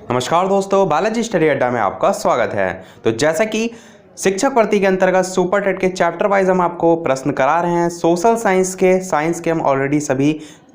नमस्कार दोस्तों, बालाजी स्टडी अड्डा में आपका स्वागत है। तो जैसा कि शिक्षक भर्ती के अंतर्गत सुपर टेट के चैप्टर वाइज हम आपको प्रश्न करा रहे हैं। सोशल साइंस के हम ऑलरेडी सभी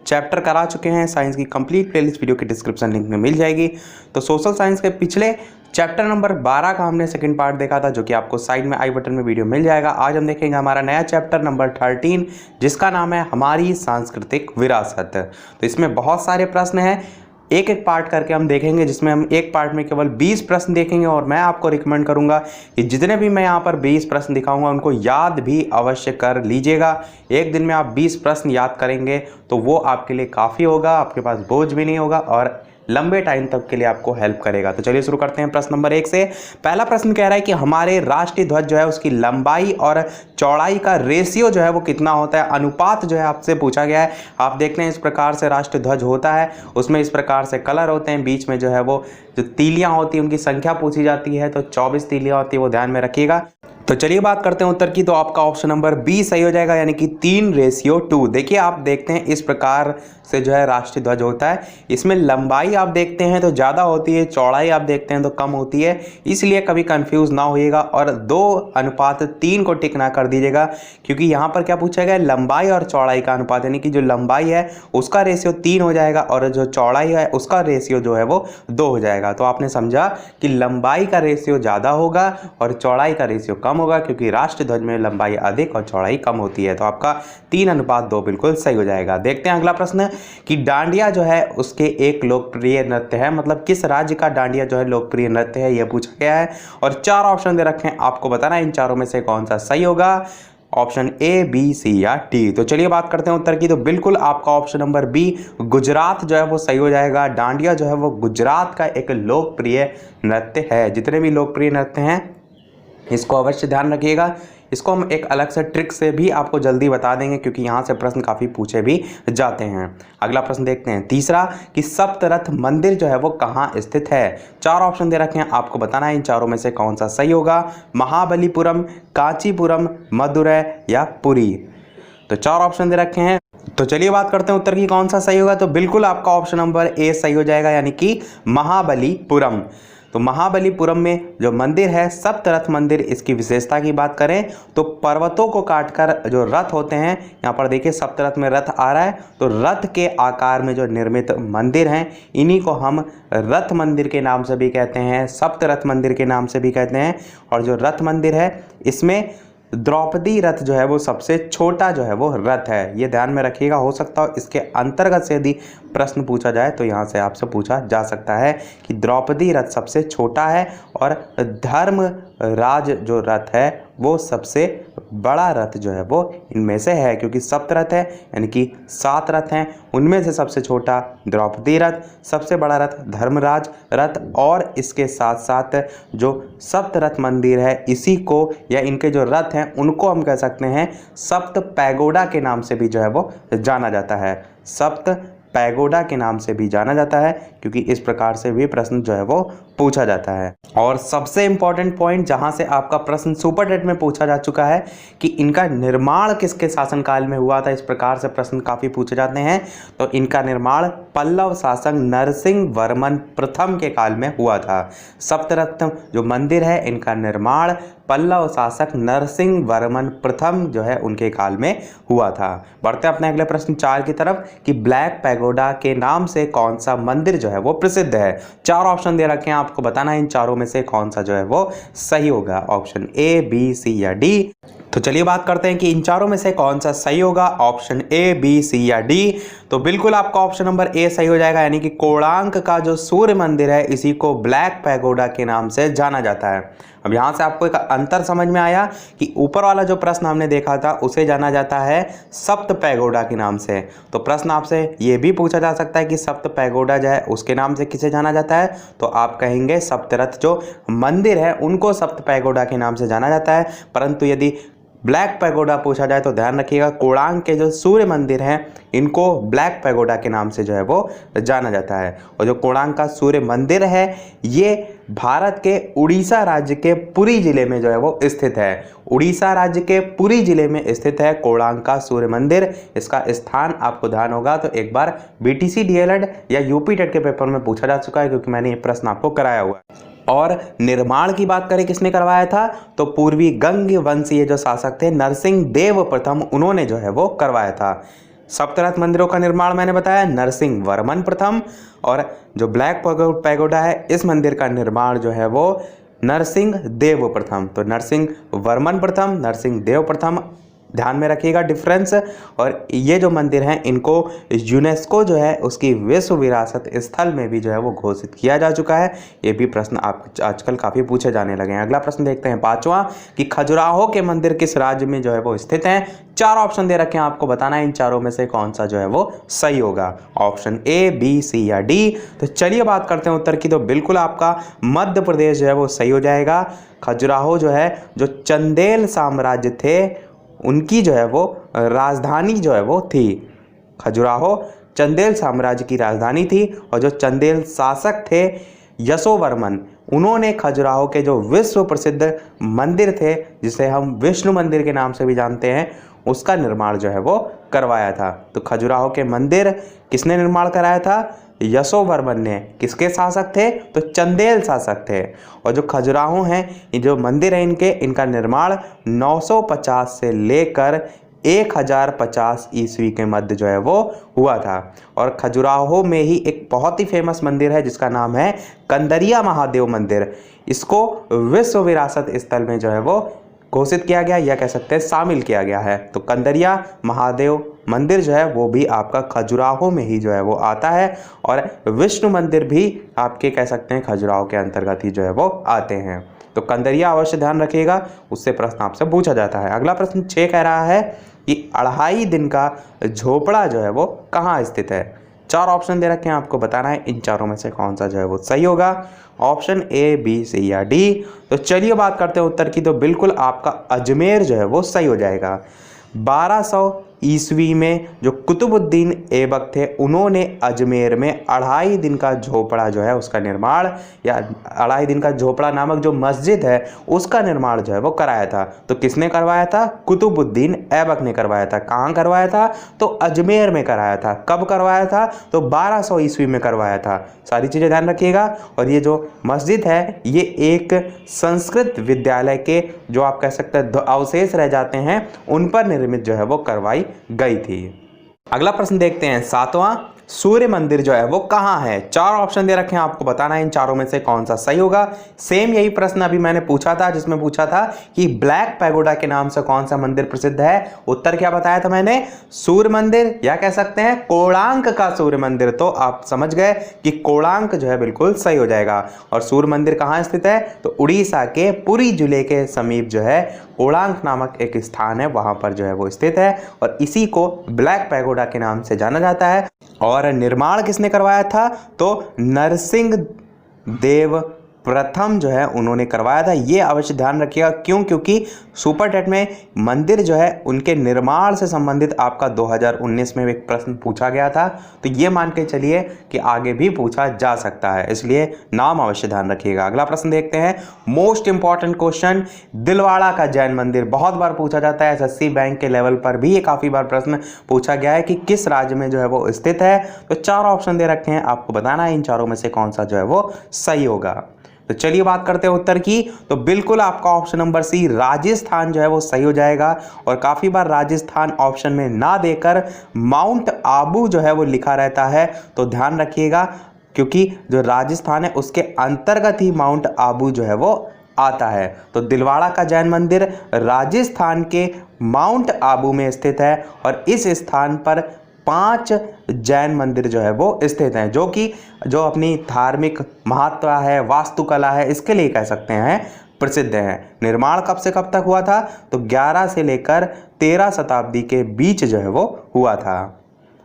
चैप्टर करा चुके हैं। साइंस की कंप्लीट प्लेलिस्ट वीडियो के डिस्क्रिप्शन लिंक में मिल जाएगी। तो सोशल साइंस के पिछले चैप्टर नंबर 12 का हमने सेकंड पार्ट देखा था, जो कि आपको साइड में आई बटन में वीडियो मिल जाएगा। आज हम देखेंगे हमारा नया चैप्टर नंबर 13, जिसका नाम है हमारी सांस्कृतिक विरासत। तो इसमें बहुत सारे प्रश्न हैं, एक एक पार्ट करके हम देखेंगे, जिसमें हम एक पार्ट में केवल 20 प्रश्न देखेंगे। और मैं आपको रिकमेंड करूंगा कि जितने भी मैं यहाँ पर 20 प्रश्न दिखाऊंगा उनको याद भी अवश्य कर लीजिएगा। एक दिन में आप 20 प्रश्न याद करेंगे तो वो आपके लिए काफ़ी होगा, आपके पास बोझ भी नहीं होगा और लंबे टाइम तक के लिए आपको हेल्प करेगा। तो चलिए शुरू करते हैं प्रश्न नंबर 1 से। पहला प्रश्न कह रहा है कि हमारे राष्ट्रीय ध्वज जो है उसकी लंबाई और चौड़ाई का रेशियो जो है वो कितना होता है, अनुपात जो है आपसे पूछा गया है। आप देखते हैं इस प्रकार से राष्ट्रीय ध्वज होता है, उसमें इस प्रकार से कलर होते हैं, बीच में जो है वो जो तीलियां होती हैं उनकी संख्या पूछी जाती है। तो 24 तीलियां होती है, वो ध्यान में रखिएगा। तो चलिए बात करते हैं उत्तर की। तो आपका ऑप्शन नंबर बी सही हो जाएगा, यानी कि 3:2। देखिए आप देखते हैं इस प्रकार से जो है राष्ट्रीय ध्वज होता है। इसमें लंबाई आप देखते हैं तो ज़्यादा होती है, चौड़ाई आप देखते हैं तो कम होती है, इसलिए कभी कंफ्यूज ना होइएगा। और 2:3 को टिक ना कर दीजिएगा, क्योंकि यहाँ पर क्या पूछा गया है, लंबाई और चौड़ाई का अनुपात, यानी कि जो लंबाई है उसका रेशियो 3 हो जाएगा और जो चौड़ाई है उसका रेशियो जो है वो 2 हो जाएगा। तो आपने समझा कि लंबाई का रेशियो ज़्यादा होगा और चौड़ाई का रेशियो कम होगा, क्योंकि राष्ट्रीय ध्वज में लंबाई अधिक और चौड़ाई कम होती है। तो आपका 3:2 बिल्कुल सही हो जाएगा। देखते हैं अगला प्रश्न कि डांडिया जो है उसके एक लोकप्रिय नृत्य है, मतलब किस राज्य का डांडिया जो है लोकप्रिय नृत्य है, यह पूछा गया है। और 4 ऑप्शन दे रखे हैं, आपको बताना है इन चारों में से कौन सा सही होगा, ऑप्शन ए, बी, सी या डी। तो चलिए बात करते हैं उत्तर की। तो बिल्कुल आपका ऑप्शन नंबर बी गुजरात जो है वो सही हो जाएगा। डांडिया जो है वो गुजरात का एक लोकप्रिय नृत्य है। जितने भी लोकप्रिय नृत्य हैं इसको अवश्य ध्यान रखिएगा। इसको हम एक अलग से ट्रिक से भी आपको जल्दी बता देंगे, क्योंकि यहाँ से प्रश्न काफ़ी पूछे भी जाते हैं। अगला प्रश्न देखते हैं, तीसरा कि सप्तरथ मंदिर जो है वो कहाँ स्थित है। 4 ऑप्शन दे रखे हैं, आपको बताना है इन चारों में से कौन सा सही होगा, महाबलीपुरम, कांचीपुरम, मदुरै या पुरी। तो 4 ऑप्शन दे रखे हैं। तो चलिए बात करते हैं उत्तर की, कौन सा सही होगा। तो बिल्कुल आपका ऑप्शन नंबर ए सही हो जाएगा, यानी कि महाबलीपुरम। तो महाबलीपुरम में जो मंदिर है सप्तरथ मंदिर, इसकी विशेषता की बात करें तो पर्वतों को काटकर जो रथ होते हैं, यहाँ पर देखिए सप्तरथ में रथ आ रहा है, तो रथ के आकार में जो निर्मित मंदिर हैं इन्हीं को हम रथ मंदिर के नाम से भी कहते हैं, सप्तरथ मंदिर के नाम से भी कहते हैं। और जो रथ मंदिर है इसमें द्रौपदी रथ जो है वो सबसे छोटा जो है वो रथ है, ये ध्यान में रखिएगा। हो सकता हो इसके अंतर्गत से यदि प्रश्न पूछा जाए तो यहाँ से आपसे पूछा जा सकता है कि द्रौपदी रथ सबसे छोटा है और धर्मराज जो रथ है वो सबसे बड़ा रथ जो है वो इनमें से है, क्योंकि सप्तरथ है यानी कि 7 रथ हैं, उनमें से सबसे छोटा द्रौपदी रथ, सबसे बड़ा रथ धर्मराज रथ, और इसके साथ साथ जो सप्तरथ मंदिर है इसी को या इनके जो रथ हैं उनको हम कह सकते हैं सप्त पैगोडा के नाम से भी जो है वो जाना जाता है, सप्त पैगोडा के नाम से भी जाना जाता है, क्योंकि इस प्रकार से भी प्रश्न जो है वो पूछा जाता है। और सबसे इंपॉर्टेंट पॉइंट जहां से आपका प्रश्न सुपर टेट में पूछा जा चुका है कि इनका निर्माण किसके शासनकाल में हुआ था, इस प्रकार से प्रश्न काफ़ी पूछे जाते हैं। तो इनका निर्माण पल्लव शासक नरसिंह वर्मन प्रथम के काल में हुआ था। सप्तरथ जो मंदिर है इनका निर्माण पल्लव शासक नरसिंह वर्मन प्रथम जो है उनके काल में हुआ था। बढ़ते अपने अगले प्रश्न 4 की तरफ कि ब्लैक पैगोडा के नाम से कौन सा मंदिर जो है वो प्रसिद्ध है। 4 ऑप्शन दे रखे हैं, आपको बताना है इन चारों में से कौन सा जो है वो सही होगा, ऑप्शन ए, बी, सी या डी। तो चलिए बात करते हैं कि इन चारों में से कौन सा सही होगा, ऑप्शन ए, बी, सी या डी। तो बिल्कुल आपका ऑप्शन नंबर ए सही हो जाएगा, यानी कि कोणार्क का जो सूर्य मंदिर है इसी को ब्लैक पैगोडा के नाम से जाना जाता है। अब यहाँ से आपको एक अंतर समझ में आया कि ऊपर वाला जो प्रश्न हमने देखा था उसे जाना जाता है सप्त पैगोडा के नाम से। तो प्रश्न आपसे ये भी पूछा जा सकता है कि सप्त पैगोडा जो है उसके नाम से किसे जाना जाता है, तो आप कहेंगे सप्तरथ जो मंदिर है उनको सप्त पैगोडा के नाम से जाना जाता है। परंतु यदि ब्लैक पैगोडा पूछा जाए तो ध्यान रखिएगा कोणार्क के जो सूर्य मंदिर हैं इनको ब्लैक पैगोडा के नाम से जो है वो जाना जाता है। और जो कोणार्क का सूर्य मंदिर है ये भारत के उड़ीसा राज्य के पुरी जिले में जो है वो स्थित है। उड़ीसा राज्य के पुरी जिले में स्थित है कोणार्क का सूर्य मंदिर। इसका स्थान आपको ध्यान होगा तो एक बार बीटीसी डीएलएड या यूपी टेट के पेपर में पूछा जा चुका है, क्योंकि मैंने ये प्रश्न आपको कराया हुआ है। और निर्माण की बात करें किसने करवाया था तो पूर्वी गंग वंशीय जो शासक थे नरसिंह देव प्रथम, उन्होंने जो है वो करवाया था। सप्तरथ मंदिरों का निर्माण मैंने बताया नरसिंह वर्मन प्रथम, और जो ब्लैक पैगोडा है इस मंदिर का निर्माण जो है वो नरसिंह देव प्रथम। तो नरसिंह वर्मन प्रथम, नरसिंह देव प्रथम, ध्यान में रखिएगा डिफरेंस। और ये जो मंदिर हैं इनको यूनेस्को जो है उसकी विश्व विरासत स्थल में भी जो है वो घोषित किया जा चुका है। ये भी प्रश्न आप आजकल काफ़ी पूछे जाने लगे हैं। अगला प्रश्न देखते हैं पांचवा कि खजुराहो के मंदिर किस राज्य में जो है वो स्थित हैं। 4 ऑप्शन दे रखे हैं, आपको बताना है इन चारों में से कौन सा जो है वो सही होगा, ऑप्शन ए, बी, सी या डी। तो चलिए बात करते हैं उत्तर की। तो बिल्कुल आपका मध्य प्रदेश जो है वो सही हो जाएगा। खजुराहो जो है जो चंदेल साम्राज्य थे उनकी जो है वो राजधानी जो है वो थी। खजुराहो चंदेल साम्राज्य की राजधानी थी। और जो चंदेल शासक थे यशोवर्मन, उन्होंने खजुराहो के जो विश्व प्रसिद्ध मंदिर थे जिसे हम विष्णु मंदिर के नाम से भी जानते हैं उसका निर्माण जो है वो करवाया था। तो खजुराहो के मंदिर किसने निर्माण कराया था, यशोवर्मन ने। किसके शासक थे तो चंदेल शासक थे। और जो खजुराहो हैं ये जो मंदिर है इनका निर्माण 950 से लेकर 1050 ईस्वी के मध्य जो है वो हुआ था। और खजुराहो में ही एक बहुत ही फेमस मंदिर है जिसका नाम है कंदरिया महादेव मंदिर। इसको विश्व विरासत स्थल में जो है वो घोषित किया गया या कह सकते हैं शामिल किया गया है। तो कंदरिया महादेव मंदिर जो है वो भी आपका खजुराहो में ही जो है वो आता है। और विष्णु मंदिर भी आपके कह सकते हैं खजुराहो के अंतर्गत ही जो है वो आते हैं। तो कंदरिया अवश्य ध्यान रखिएगा, उससे प्रश्न आपसे पूछा जाता है। अगला प्रश्न 6 कह रहा है कि 2.5 दिन का झोपड़ा जो है वो कहाँ स्थित है। 4 ऑप्शन दे रखे हैं, आपको बताना है इन चारों में से कौन सा जो है वो सही होगा, ऑप्शन ए, बी, सी या डी। तो चलिए बात करते हैं उत्तर की। तो बिल्कुल आपका अजमेर जो है वो सही हो जाएगा। 1200 ईस्वी में जो कुतुबुद्दीन ऐबक थे उन्होंने अजमेर में 2.5 दिन का झोपड़ा जो है उसका निर्माण, या 2.5 दिन का झोपड़ा नामक जो मस्जिद है उसका निर्माण जो है वो कराया था। तो किसने करवाया था, कुतुबुद्दीन ऐबक ने करवाया था। कहाँ करवाया था तो अजमेर में कराया था। कब करवाया था तो 1200 ईस्वी में करवाया था। सारी चीज़ें ध्यान रखिएगा। और ये जो मस्जिद है ये एक संस्कृत विद्यालय के जो आप कह सकते हैं अवशेष रह जाते हैं उन पर निर्मित जो है वो करवाई गई थी। अगला प्रश्न देखते हैं 7वां, सूर्य मंदिर जो है वो कहाँ है। 4 ऑप्शन दे रखे हैं, आपको बताना है इन चारों में से कौन सा सही होगा। सेम यही प्रश्न अभी मैंने पूछा था जिसमें पूछा था कि ब्लैक पैगोडा के नाम से कौन सा मंदिर प्रसिद्ध है। उत्तर क्या बताया था मैंने, सूर्य मंदिर या कह सकते हैं कोणार्क का सूर्य मंदिर। तो आप समझ गए कि कोणार्क जो है बिल्कुल सही हो जाएगा। और सूर्य मंदिर कहाँ स्थित है तो उड़ीसा के पुरी जिले के समीप जो है कोणार्क नामक एक स्थान है, वहां पर जो है वो स्थित है। और इसी को ब्लैक पैगोडा के नाम से जाना जाता है। और निर्माण किसने करवाया था तो नरसिंह देव प्रथम जो है उन्होंने करवाया था। ये अवश्य ध्यान रखिएगा। क्यों, क्योंकि सुपर टेट में मंदिर जो है उनके निर्माण से संबंधित आपका 2019 में एक प्रश्न पूछा गया था। तो ये मान के चलिए कि आगे भी पूछा जा सकता है, इसलिए नाम अवश्य ध्यान रखिएगा। अगला प्रश्न देखते हैं, मोस्ट इंपॉर्टेंट क्वेश्चन, दिलवाड़ा का जैन मंदिर बहुत बार पूछा जाता है। एसएससी बैंक के लेवल पर भी ये काफ़ी बार प्रश्न पूछा गया है कि किस राज्य में जो है वो स्थित है। तो 4 ऑप्शन दे रखे हैं, आपको बताना है इन चारों में से कौन सा जो है वो सही होगा। तो चलिए बात करते हैं उत्तर की। तो बिल्कुल आपका ऑप्शन नंबर सी राजस्थान जो है वो सही हो जाएगा। और काफ़ी बार राजस्थान ऑप्शन में ना देकर माउंट आबू जो है वो लिखा रहता है, तो ध्यान रखिएगा क्योंकि जो राजस्थान है उसके अंतर्गत ही माउंट आबू जो है वो आता है। तो दिलवाड़ा का जैन मंदिर राजस्थान के माउंट आबू में स्थित है। और इस स्थान पर 5 जैन मंदिर जो है वो स्थित हैं, जो अपनी धार्मिक महत्व है, वास्तुकला है, इसके लिए कह सकते हैं प्रसिद्ध हैं। निर्माण कब से कब तक हुआ था तो 11 से लेकर 13 शताब्दी के बीच जो है वो हुआ था।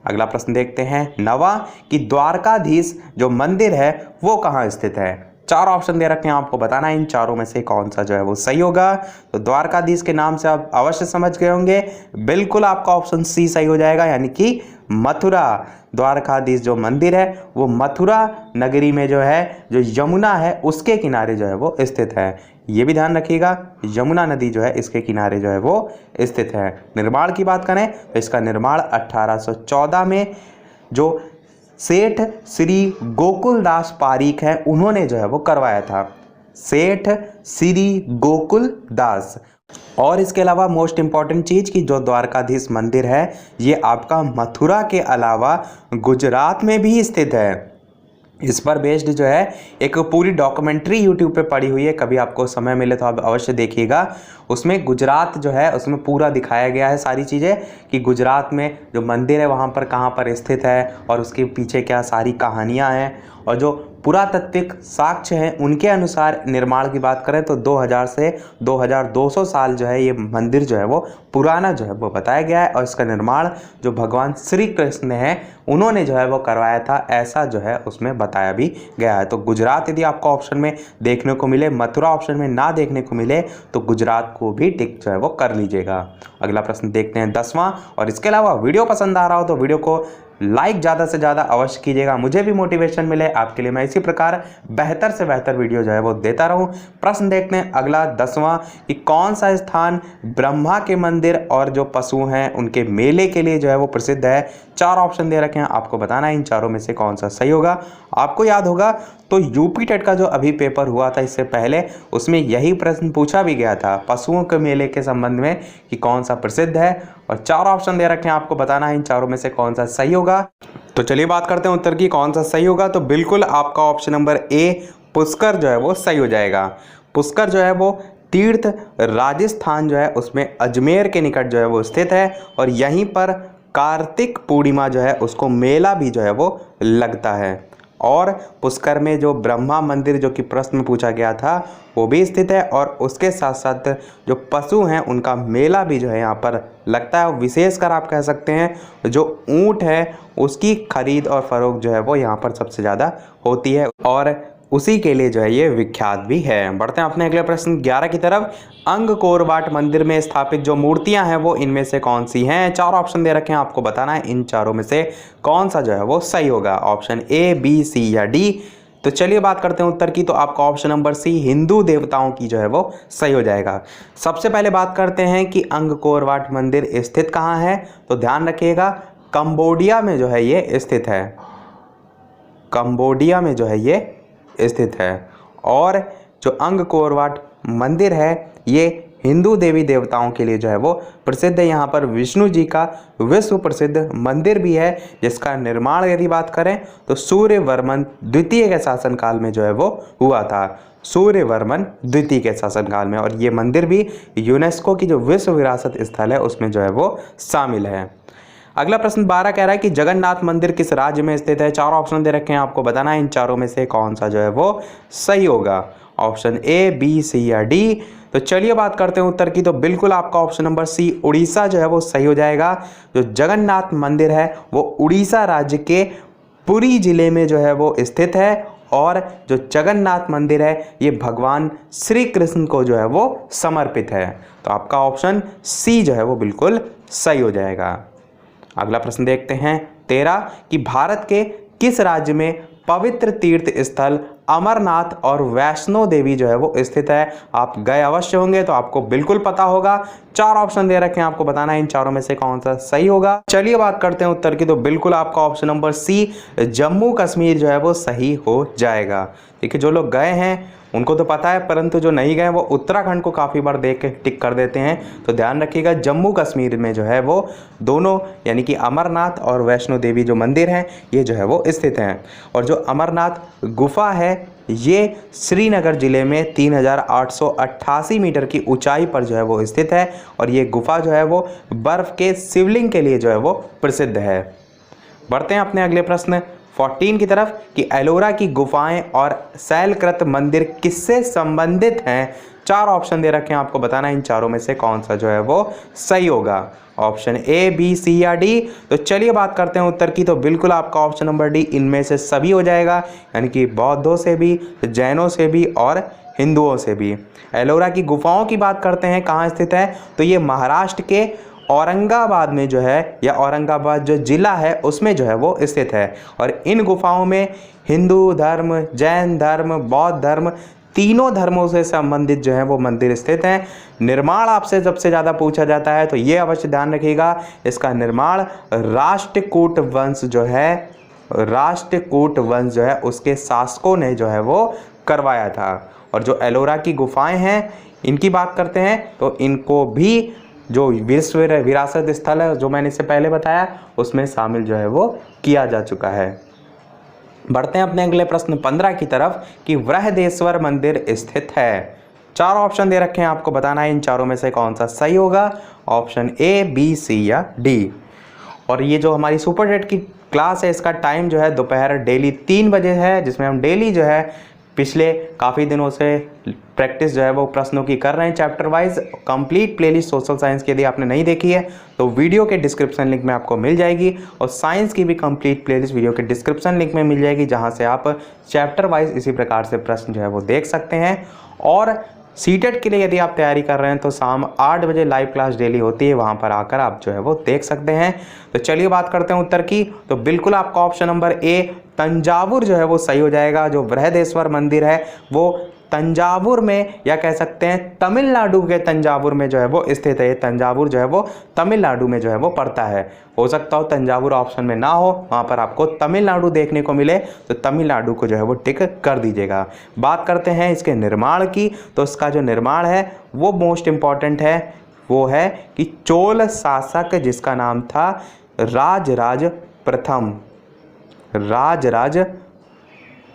अगला प्रश्न देखते हैं 9वां कि द्वारकाधीश जो मंदिर है वो कहाँ स्थित है। चार ऑप्शन दे रखे हैं, आपको बताना है इन चारों में से कौन सा जो है वो सही होगा। तो द्वारकाधीश के नाम से आप अवश्य समझ गए होंगे, बिल्कुल आपका ऑप्शन सी सही हो जाएगा, यानी कि मथुरा। द्वारकाधीश जो मंदिर है वो मथुरा नगरी में जो है, जो यमुना है उसके किनारे जो है वो स्थित है। ये भी ध्यान रखिएगा, यमुना नदी जो है इसके किनारे जो है वो स्थित है। निर्माण की बात करें तो इसका निर्माण 1814 में जो सेठ श्री गोकुलदास पारीक है उन्होंने जो है वो करवाया था, सेठ श्री गोकुलदास। और इसके अलावा मोस्ट इंपॉर्टेंट चीज़ कि जो द्वारकाधीश मंदिर है ये आपका मथुरा के अलावा गुजरात में भी स्थित है। इस पर बेस्ड जो है एक पूरी डॉक्यूमेंट्री यूट्यूब पे पड़ी हुई है, कभी आपको समय मिले तो आप अवश्य देखिएगा। उसमें गुजरात जो है उसमें पूरा दिखाया गया है सारी चीज़ें कि गुजरात में जो मंदिर है वहाँ पर कहाँ पर स्थित है और उसके पीछे क्या सारी कहानियाँ हैं। और जो पुरातात्विक साक्ष्य हैं उनके अनुसार निर्माण की बात करें तो 2000 से 2200 साल जो है ये मंदिर जो है वो पुराना जो है वो बताया गया है। और इसका निर्माण जो भगवान श्री कृष्ण है उन्होंने जो है वो करवाया था, ऐसा जो है उसमें बताया भी गया है। तो गुजरात यदि आपको ऑप्शन में देखने को मिले, मथुरा ऑप्शन में ना देखने को मिले तो गुजरात को भी टिक जो है वो कर लीजिएगा। अगला प्रश्न देखते हैं 10वां। और इसके अलावा वीडियो पसंद आ रहा हो तो वीडियो को लाइक ज़्यादा से ज़्यादा अवश्य कीजिएगा, मुझे भी मोटिवेशन मिले, आपके लिए मैं इसी प्रकार बेहतर से बेहतर वीडियो जो है वो देता रहूं। प्रश्न देखते हैं अगला 10वां कि कौन सा स्थान ब्रह्मा के मंदिर और जो पशु हैं उनके मेले के लिए जो है वो प्रसिद्ध है। चार ऑप्शन दे रखे हैं, आपको बताना है इन चारों में से कौन सा सही होगा। आपको याद होगा तो यूपी टेट का जो अभी पेपर हुआ था इससे पहले, उसमें यही प्रश्न पूछा भी गया था पशुओं के मेले के संबंध में कि कौन सा प्रसिद्ध है। और चार ऑप्शन दे रखे हैं, आपको बताना है इन चारों में से कौन सा सही होगा। तो चलिए बात करते हैं उत्तर की, कौन सा सही होगा। तो बिल्कुल आपका ऑप्शन नंबर ए पुष्कर जो है वो सही हो जाएगा। पुष्कर जो है वो तीर्थ राजस्थान जो है उसमें अजमेर के निकट जो है वो स्थित है और यहीं पर कार्तिक पूर्णिमा जो है उसको मेला भी जो है वो लगता है। और पुष्कर में जो ब्रह्मा मंदिर जो कि प्रश्न में पूछा गया था वो भी स्थित है और उसके साथ साथ जो पशु हैं उनका मेला भी जो है यहाँ पर लगता है। विशेषकर आप कह सकते हैं जो ऊंट है उसकी खरीद और फरोख्त जो है वो यहाँ पर सबसे ज़्यादा होती है और उसी के लिए जो है ये विख्यात भी है। बढ़ते हैं अपने अगले प्रश्न 11 की तरफ। अंगकोरवाट मंदिर में स्थापित जो मूर्तियां हैं वो इनमें से कौन सी हैं। चार ऑप्शन दे रखे हैं, आपको बताना है इन चारों में से कौन सा जो है वो सही होगा, ऑप्शन ए, बी, सी या डी। तो चलिए बात करते हैं उत्तर की। तो आपका ऑप्शन नंबर सी हिंदू देवताओं की जो है वो सही हो जाएगा। सबसे पहले बात करते हैं कि अंगकोरवाट मंदिर स्थित कहाँ है। तो ध्यान रखिएगा कंबोडिया में जो है ये स्थित है, कंबोडिया में जो है ये स्थित है। और जो अंगकोरवाट मंदिर है ये हिंदू देवी देवताओं के लिए जो है वो प्रसिद्ध है। यहाँ पर विष्णु जी का विश्व प्रसिद्ध मंदिर भी है जिसका निर्माण यदि बात करें तो सूर्यवर्मन द्वितीय के शासनकाल में जो है वो हुआ था, सूर्यवर्मन द्वितीय के शासनकाल में। और ये मंदिर भी यूनेस्को की जो विश्व विरासत स्थल है उसमें जो है वो शामिल है। अगला प्रश्न 12 कह रहा है कि जगन्नाथ मंदिर किस राज्य में स्थित है। चार ऑप्शन दे रखे हैं, आपको बताना है इन चारों में से कौन सा जो है वो सही होगा, ऑप्शन ए, बी, सी या डी। तो चलिए बात करते हैं उत्तर की। तो बिल्कुल आपका ऑप्शन नंबर सी उड़ीसा जो है वो सही हो जाएगा। जो जगन्नाथ मंदिर है वो उड़ीसा राज्य के पुरी जिले में जो है वो स्थित है और जो जगन्नाथ मंदिर है ये भगवान श्री कृष्ण को जो है वो समर्पित है। तो आपका ऑप्शन सी जो है वो बिल्कुल सही हो जाएगा। अगला प्रश्न देखते हैं 13 कि भारत के किस राज्य में पवित्र तीर्थ स्थल अमरनाथ और वैष्णो देवी जो है वो स्थित है। आप गए अवश्य होंगे तो आपको बिल्कुल पता होगा। चार ऑप्शन दे रखे हैं, आपको बताना है इन चारों में से कौन सा सही होगा। चलिए बात करते हैं उत्तर की। तो बिल्कुल आपका option number C Jammu Kashmir जो है वो सही हो जाएगा। देखिए जो लोग गए हैं उनको तो पता है, परंतु जो नहीं गए वो उत्तराखंड को काफ़ी बार देख के टिक कर देते हैं। तो ध्यान रखिएगा जम्मू कश्मीर में जो है वो दोनों यानी कि अमरनाथ और वैष्णो देवी जो मंदिर हैं ये जो है वो स्थित हैं। और जो अमरनाथ गुफा है ये श्रीनगर जिले में 3888 मीटर की ऊंचाई पर जो है वो स्थित है और ये गुफा जो है वो बर्फ़ के शिवलिंग के लिए जो है वो प्रसिद्ध है। बढ़ते हैं अपने अगले प्रश्न 14 की तरफ कि एलोरा की गुफाएं और शैलकृत मंदिर किससे संबंधित हैं। चार ऑप्शन दे रखे हैं, आपको बताना है इन चारों में से कौन सा जो है वो सही होगा, ऑप्शन ए, बी, सी या डी? तो चलिए बात करते हैं उत्तर की। तो बिल्कुल आपका ऑप्शन नंबर डी इनमें से सभी हो जाएगा, यानी कि बौद्धों से भी, जैनों से भी और हिंदुओं से भी। एलोरा की गुफाओं की बात करते हैं, कहाँ स्थित है? तो ये महाराष्ट्र के औरंगाबाद में जो है, या औरंगाबाद जो जिला है उसमें जो है वो स्थित है। और इन गुफाओं में हिंदू धर्म, जैन धर्म, बौद्ध धर्म, तीनों धर्मों से संबंधित जो है वो मंदिर स्थित हैं। निर्माण आपसे सबसे ज़्यादा पूछा जाता है, तो ये अवश्य ध्यान रखिएगा, इसका निर्माण राष्ट्रकूट वंश जो है, राष्ट्रकूट वंश जो है उसके शासकों ने जो है वो करवाया था। और जो एलोरा की गुफाएं हैं इनकी बात करते हैं, तो इनको भी जो विश्व विरासत स्थल है जो मैंने इससे पहले बताया उसमें शामिल जो है वो किया जा चुका है। बढ़ते हैं अपने अगले प्रश्न 15 की तरफ कि बृहदेश्वर मंदिर स्थित है। 4 ऑप्शन दे रखे हैं, आपको बताना है इन चारों में से कौन सा सही होगा। ऑप्शन ए, बी, सी या डी। और ये जो हमारी सुपर टेट की क्लास है इसका टाइम जो है दोपहर डेली 3 बजे है, जिसमें हम डेली जो है पिछले काफ़ी दिनों से प्रैक्टिस जो है वो प्रश्नों की कर रहे हैं chapter wise. Complete playlist social science की यदि आपने नहीं देखी है तो वीडियो के डिस्क्रिप्शन लिंक में आपको मिल जाएगी, और साइंस की भी कंप्लीट प्लेलिस्ट वीडियो के डिस्क्रिप्शन लिंक में मिल जाएगी, जहां से आप चैप्टर वाइज इसी प्रकार से प्रश्न जो है वो देख सकते हैं। और सीटेट के लिए यदि आप तैयारी कर रहे हैं तो शाम 8 बजे लाइव क्लास डेली होती है, वहां पर आकर आप जो है वो देख सकते हैं। तो चलिए बात करते हैं उत्तर की। तो बिल्कुल आपका ऑप्शन नंबर ए तंजावुर जो है वो सही हो जाएगा। जो बृहदेश्वर मंदिर है वो तंजावुर में, या कह सकते हैं तमिलनाडु के तंजावुर में जो है वो स्थित है। तंजावुर जो है वो तमिलनाडु में जो है वो पड़ता है। हो सकता हो तंजावुर ऑप्शन में ना हो, वहाँ पर आपको तमिलनाडु देखने को मिले, तो तमिलनाडु को जो है वो टिक कर दीजिएगा। बात करते हैं इसके निर्माण की, तो इसका जो निर्माण है वो मोस्ट इम्पॉर्टेंट है। वो है कि चोल शासक जिसका नाम था राजराज प्रथम, राजराज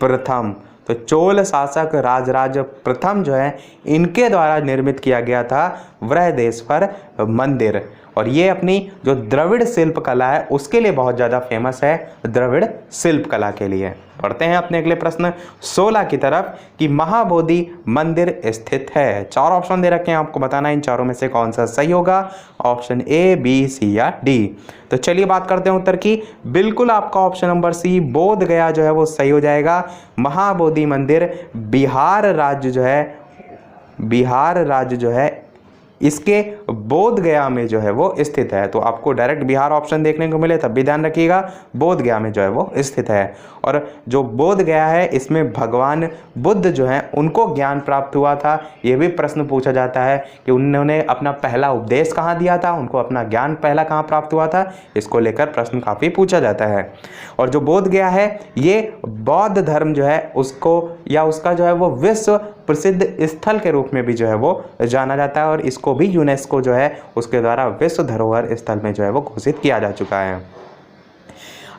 प्रथम, तो चोल शासक राजराज प्रथम जो है इनके द्वारा निर्मित किया गया था बृहदेश्वर मंदिर। और ये अपनी जो द्रविड़ शिल्प कला है उसके लिए बहुत ज़्यादा फेमस है, द्रविड़ शिल्प कला के लिए। पढ़ते हैं अपने अगले प्रश्न 16 की तरफ कि महाबोधि मंदिर स्थित है। 4 ऑप्शन दे रखे हैं, आपको बताना है इन चारों में से कौन सा सही होगा। ऑप्शन ए, बी, सी या डी। तो चलिए बात करते हैं उत्तर की। बिल्कुल आपका ऑप्शन नंबर सी बोध गया जो है वो सही हो जाएगा। महाबोधि मंदिर बिहार राज्य जो है, बिहार राज्य जो है इसके बोध गया में जो है वो स्थित है। तो आपको डायरेक्ट बिहार ऑप्शन देखने को मिले तब भी ध्यान रखिएगा, बोध गया में जो है वो स्थित है। और जो बोध गया है इसमें भगवान बुद्ध जो है उनको ज्ञान प्राप्त हुआ था। ये भी प्रश्न पूछा जाता है कि उन्होंने अपना पहला उपदेश कहाँ दिया था, उनको अपना ज्ञान पहला कहाँ प्राप्त हुआ था, इसको लेकर प्रश्न काफ़ी पूछा जाता है। और जो बोध गया है ये बौद्ध धर्म जो है उसको, या उसका जो है वो विश्व प्रसिद्ध स्थल के रूप में भी जो है वो जाना जाता है, और इसको भी यूनेस्को जो है उसके द्वारा विश्व धरोहर स्थल में जो है वो घोषित किया जा चुका है।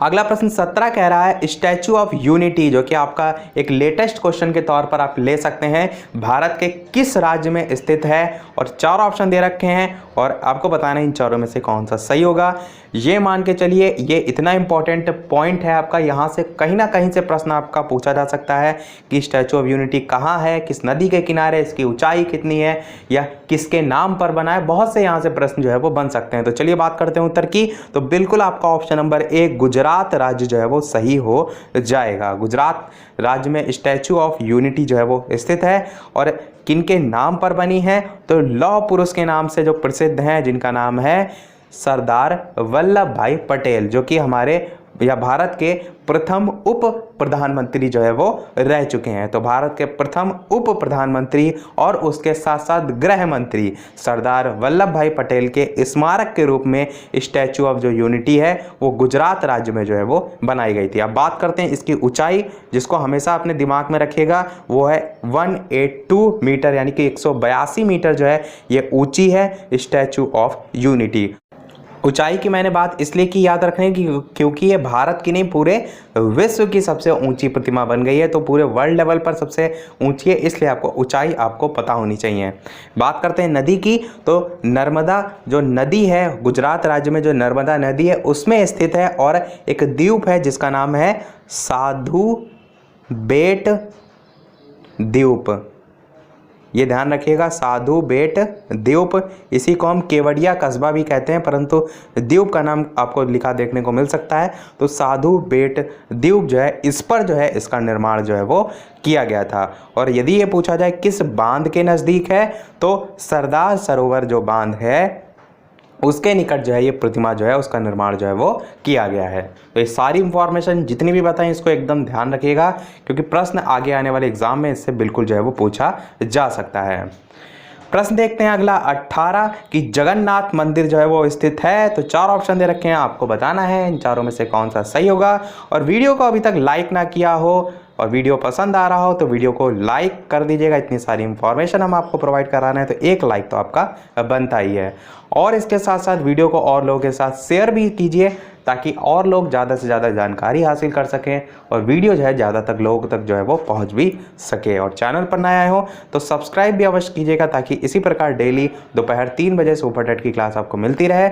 अगला प्रश्न 17 कह रहा है स्टैचू ऑफ यूनिटी, जो कि आपका एक लेटेस्ट क्वेश्चन के तौर पर आप ले सकते हैं, भारत के किस राज्य में स्थित है। और 4 ऑप्शन दे रखे हैं और आपको बताना है इन चारों में से कौन सा सही होगा। ये मान के चलिए ये इतना इंपॉर्टेंट पॉइंट है आपका, यहाँ से कहीं ना कहीं से प्रश्न आपका पूछा जा सकता है कि स्टैचू ऑफ यूनिटी कहाँ है, किस नदी के किनारे, इसकी ऊंचाई कितनी है, या किसके नाम पर बना है। बहुत से यहाँ से प्रश्न जो है वो बन सकते हैं। तो चलिए बात करते हैं उत्तर की। तो बिल्कुल आपका ऑप्शन नंबर ए गुजरात राज्य जो है वो सही हो जाएगा। गुजरात राज्य में स्टैचू ऑफ यूनिटी जो है वो स्थित है। और किनके नाम पर बनी है, तो लौह पुरुष के नाम से जो प्रसिद्ध हैं, जिनका नाम है सरदार वल्लभ भाई पटेल, जो कि हमारे या भारत के प्रथम उप प्रधानमंत्री जो है वो रह चुके हैं। तो भारत के प्रथम उप प्रधानमंत्री और उसके साथ साथ गृह मंत्री सरदार वल्लभ भाई पटेल के स्मारक के रूप में स्टैचू ऑफ जो यूनिटी है वो गुजरात राज्य में जो है वो बनाई गई थी। अब बात करते हैं इसकी ऊंचाई, जिसको हमेशा अपने दिमाग में रखिएगा, वो है 182 मीटर, यानी कि 182 मीटर जो है ये ऊंची है स्टैचू ऑफ यूनिटी। ऊंचाई की मैंने बात इसलिए की याद रखने की क्योंकि ये भारत की नहीं पूरे विश्व की सबसे ऊंची प्रतिमा बन गई है, तो पूरे वर्ल्ड लेवल पर सबसे ऊंची है, इसलिए आपको ऊंचाई आपको पता होनी चाहिए। बात करते हैं नदी की, तो नर्मदा जो नदी है गुजरात राज्य में, जो नर्मदा नदी है उसमें स्थित है, और एक द्वीप है जिसका नाम है साधु बेट द्वीप। ये ध्यान रखिएगा। साधु बेट द्वीप, इसी को हम केवड़िया कस्बा भी कहते हैं, परंतु द्वीप का नाम आपको लिखा देखने को मिल सकता है। तो साधु बेट द्वीप जो है, इस पर जो है इसका निर्माण जो है वो किया गया था। और यदि ये पूछा जाए किस बांध के नज़दीक है, तो सरदार सरोवर जो बांध है उसके निकट जो है ये प्रतिमा जो है उसका निर्माण जो है वो किया गया है। तो ये सारी इंफॉर्मेशन जितनी भी बताएं इसको एकदम ध्यान रखिएगा, क्योंकि प्रश्न आगे आने वाले एग्जाम में इससे बिल्कुल जो है वो पूछा जा सकता है। प्रश्न देखते हैं अगला 18 कि जगन्नाथ मंदिर जो है वो स्थित है। तो 4 ऑप्शन दे रखे हैं, आपको बताना है इन चारों में से कौन सा सही होगा। और वीडियो को अभी तक लाइक ना किया हो और वीडियो पसंद आ रहा हो तो वीडियो को लाइक कर दीजिएगा। इतनी सारी इंफॉर्मेशन हम आपको प्रोवाइड करा रहे हैं तो एक लाइक तो आपका बनता ही है। और इसके साथ साथ वीडियो को और लोगों के साथ शेयर भी कीजिए, ताकि और लोग ज़्यादा से ज़्यादा जानकारी हासिल कर सकें और वीडियो जो है ज़्यादा तक लोगों तक जो है वो पहुंच भी सके। और चैनल पर नया आए हो तो सब्सक्राइब भी अवश्य कीजिएगा, ताकि इसी प्रकार डेली दोपहर 3 बजे सुपर टेट की क्लास आपको मिलती रहे।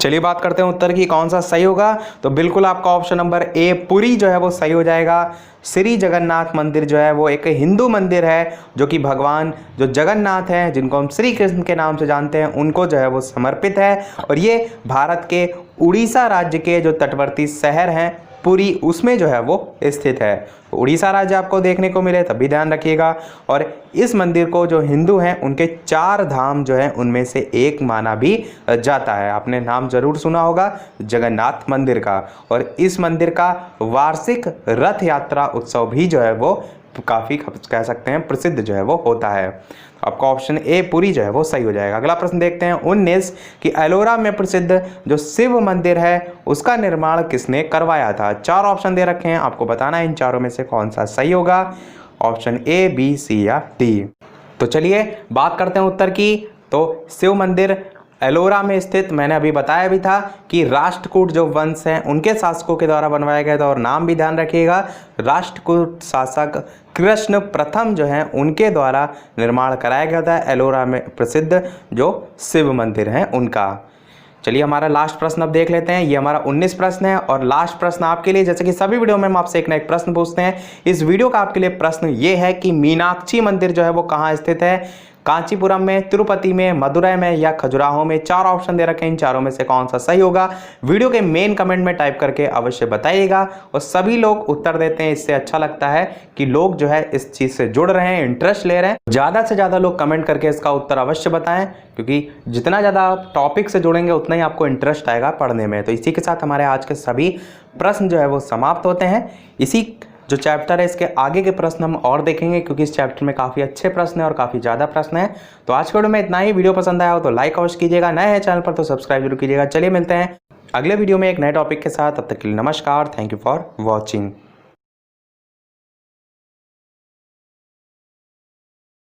चलिए बात करते हैं उत्तर की, कौन सा सही होगा। तो बिल्कुल आपका ऑप्शन नंबर ए पुरी जो है वो सही हो जाएगा। श्री जगन्नाथ मंदिर जो है वो एक हिंदू मंदिर है, जो कि भगवान जो जगन्नाथ हैं, जिनको हम श्री कृष्ण के नाम से जानते हैं, उनको जो है वो समर्पित है। और ये भारत के उड़ीसा राज्य के जो तटवर्ती शहर हैं पुरी, उसमें जो है वो स्थित है। उड़ीसा राज्य आपको देखने को मिले तब भी ध्यान रखिएगा। और इस मंदिर को जो हिंदू हैं उनके 4 धाम जो है उनमें से एक माना भी जाता है। आपने नाम जरूर सुना होगा जगन्नाथ मंदिर का। और इस मंदिर का वार्षिक रथ यात्रा उत्सव भी जो है वो काफ़ी कह सकते हैं प्रसिद्ध जो है वो होता है। आपका ऑप्शन ए पुरी जो है वो सही हो जाएगा। अगला प्रश्न देखते हैं 19 कि एलोरा में प्रसिद्ध जो शिव मंदिर है उसका निर्माण किसने करवाया था। 4 ऑप्शन दे रखे हैं, आपको बताना है इन चारों में से कौन सा सही होगा। ऑप्शन ए, बी, सी या डी। तो चलिए बात करते हैं उत्तर की। तो शिव मंदिर एलोरा में स्थित, मैंने अभी बताया भी था कि राष्ट्रकूट जो वंश हैं उनके शासकों के द्वारा बनवाया गया था। और नाम भी ध्यान रखिएगा, राष्ट्रकूट शासक कृष्ण प्रथम जो हैं उनके द्वारा निर्माण कराया गया था एलोरा में प्रसिद्ध जो शिव मंदिर हैं उनका। चलिए हमारा लास्ट प्रश्न अब देख लेते हैं। ये हमारा 19 प्रश्न है और लास्ट प्रश्न आपके लिए, जैसे कि सभी वीडियो में हम आपसे एक ना एक प्रश्न पूछते हैं, इस वीडियो का आपके लिए प्रश्न ये है कि मीनाक्षी मंदिर जो है वो कहाँ स्थित है। कांचीपुरम में, तिरुपति में, मदुरै में या खजुराहो में। 4 ऑप्शन दे रखे हैं, इन चारों में से कौन सा सही होगा। वीडियो के मेन कमेंट में टाइप करके अवश्य बताइएगा। और सभी लोग उत्तर देते हैं, इससे अच्छा लगता है कि लोग जो है इस चीज़ से जुड़ रहे हैं, इंटरेस्ट ले रहे हैं। ज़्यादा से ज़्यादा लोग कमेंट करके इसका उत्तर अवश्य बताएं, क्योंकि जितना ज़्यादा आप टॉपिक से जुड़ेंगे उतना ही आपको इंटरेस्ट आएगा पढ़ने में। तो इसी के साथ हमारे आज के सभी प्रश्न जो है वो समाप्त होते हैं। इसी जो चैप्टर है इसके आगे के प्रश्न हम और देखेंगे, क्योंकि इस चैप्टर में काफ़ी अच्छे प्रश्न हैं और काफ़ी ज़्यादा प्रश्न हैं। तो आज के वीडियो में इतना ही। वीडियो पसंद आया हो तो लाइक अवश्य कीजिएगा, नए हैं चैनल पर तो सब्सक्राइब जरूर कीजिएगा। चलिए मिलते हैं अगले वीडियो में एक नए टॉपिक के साथ, तब तक के लिए नमस्कार। Thank you for watching.